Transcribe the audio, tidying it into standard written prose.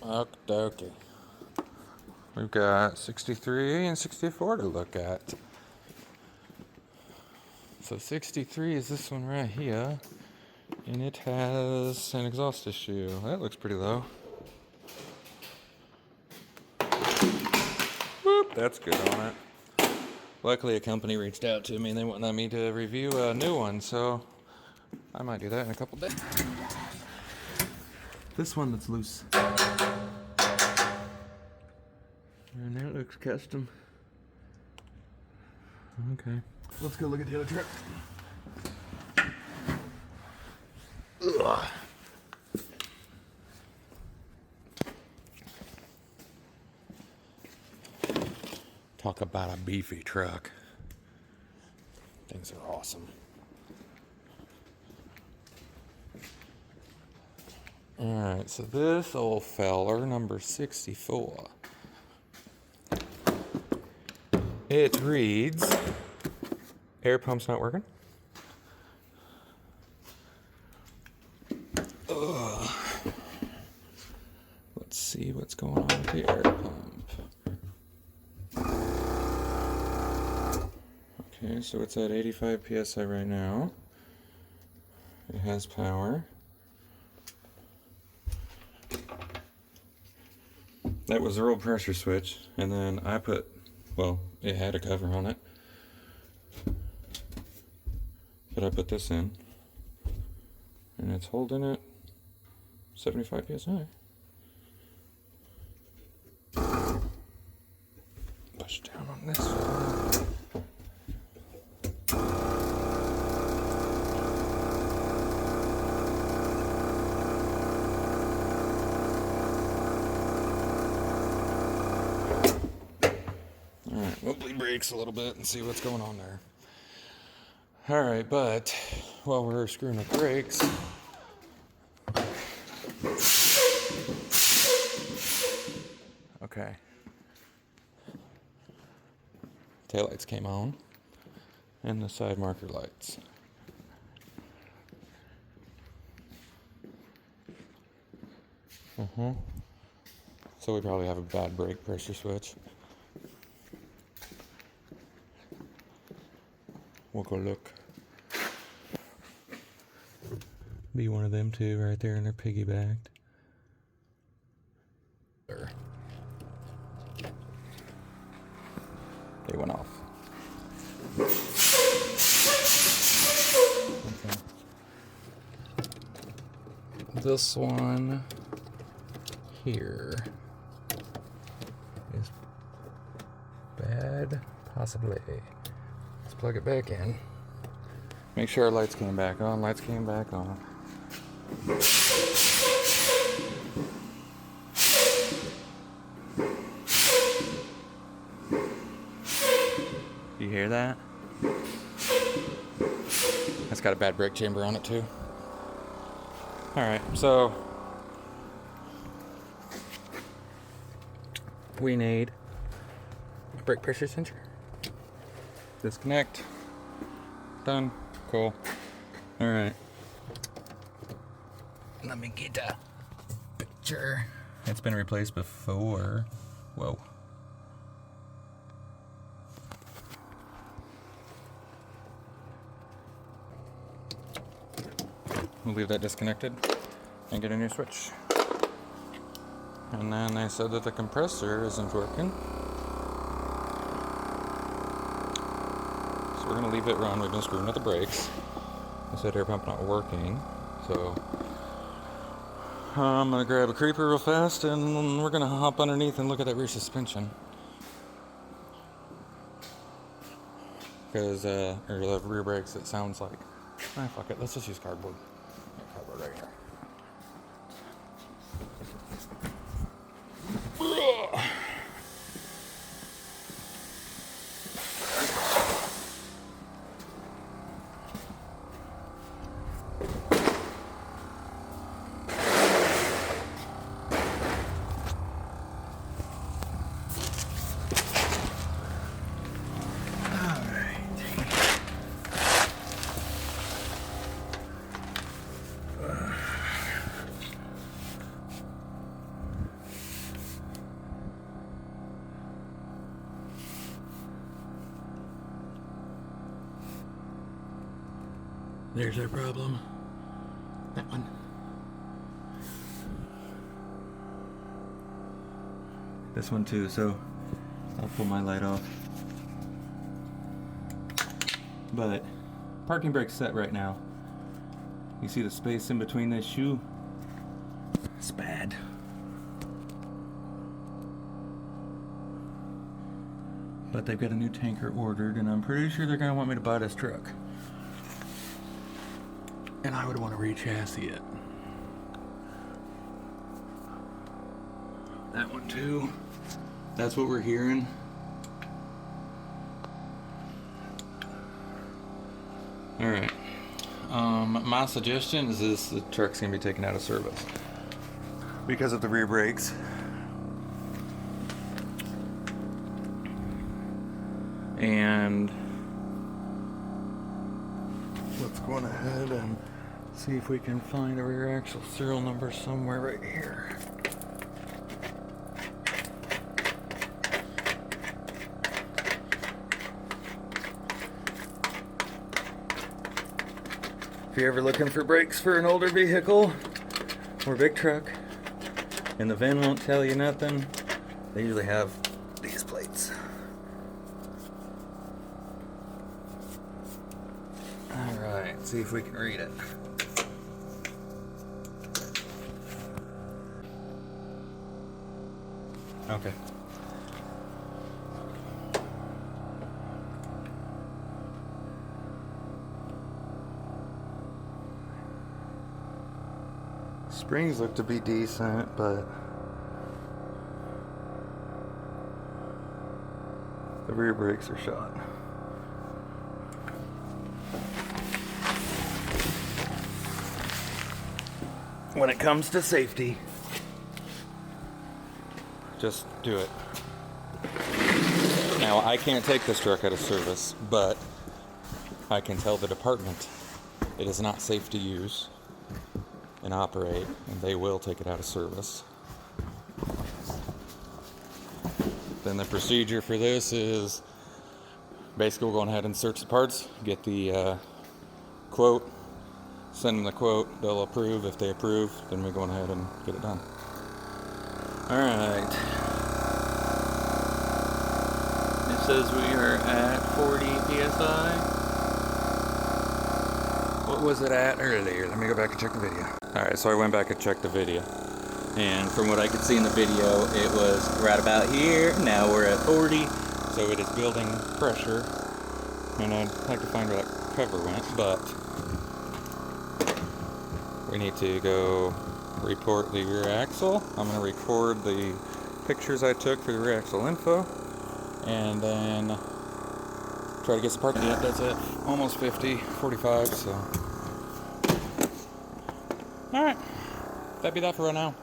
Okay. We've got 63 and 64 to look at. So 63 is this one right here, and it has an exhaust issue. That looks pretty low. Whoop, that's good on it. Luckily, a company reached out to me and they wanted me to review a new one, so I might do that in a couple days. This one that's loose. And that looks custom. Okay. Let's go look at the other truck. Ugh. Talk about a beefy truck. Things are awesome. Alright, so this old feller, number 64. It reads, air pump's not working. Ugh. Let's see what's going on with the air pump. Okay, so it's at 85 psi right now. It has power. That was the roll pressure switch, and then I put, well, it had a cover on it, but I put this in, and it's holding it 75 psi. Push down on this one. Alright, we'll brakes a little bit and see what's going on there. Alright, but while we're screwing with brakes, okay, taillights came on and the side marker lights. So we probably have a bad brake pressure switch. We'll go look. Be one of them two right there, and they're piggybacked. They went off. Okay. This one here is bad, possibly. Let's plug it back in. Make sure our lights came back on. Lights came back on. You hear that? That's got a bad brake chamber on it too. Alright, so we need a brake pressure sensor. Disconnect. Done. Cool. Alright. Let me get a picture. It's been replaced before. Whoa. We'll leave that disconnected and get a new switch. And then they said that the compressor isn't working. So we're going to leave it run. We've been screwing with the brakes. They said air pump not working. So I'm going to grab a creeper real fast and we're going to hop underneath and look at that rear suspension. Because, or the rear brakes, it sounds like, fuck it, let's just use cardboard. Yeah, cardboard right here. There's our problem. That one. This one too, so I'll pull my light off. But parking brake's set right now. You see the space in between this shoe? It's bad. But they've got a new tanker ordered, and I'm pretty sure they're gonna want me to buy this truck. And I would want to re-chassis it. That one too. That's what we're hearing. Alright. My suggestion is this: the truck's gonna be taken out of service because of the rear brakes. And let's go on ahead and see if we can find a rear axle serial number somewhere right here. If you're ever looking for brakes for an older vehicle or big truck and the VIN won't tell you nothing, they usually have these plates. Alright, see if we can read it. Okay. Springs look to be decent, but the rear brakes are shot. When it comes to safety, just do it. Now, I can't take this truck out of service, but I can tell the department it is not safe to use and operate, and they will take it out of service. Then the procedure for this is basically we'll go ahead and search the parts, get the quote, send them the quote, they'll approve. If they approve, then we go ahead and get it done. Alright. It says we are at 40 PSI. What was it at earlier? Let me go back and check the video. Alright, so I went back and checked the video. And from what I could see in the video, it was right about here. Now we're at 40. So it is building pressure. And I'd like to find where that cover went, but we need to go report the rear axle. I'm going to record the pictures I took for the rear axle info. And then try to get some parts. Yep, that's it. Almost 50, 45, so. Alright, that'd be that for right now.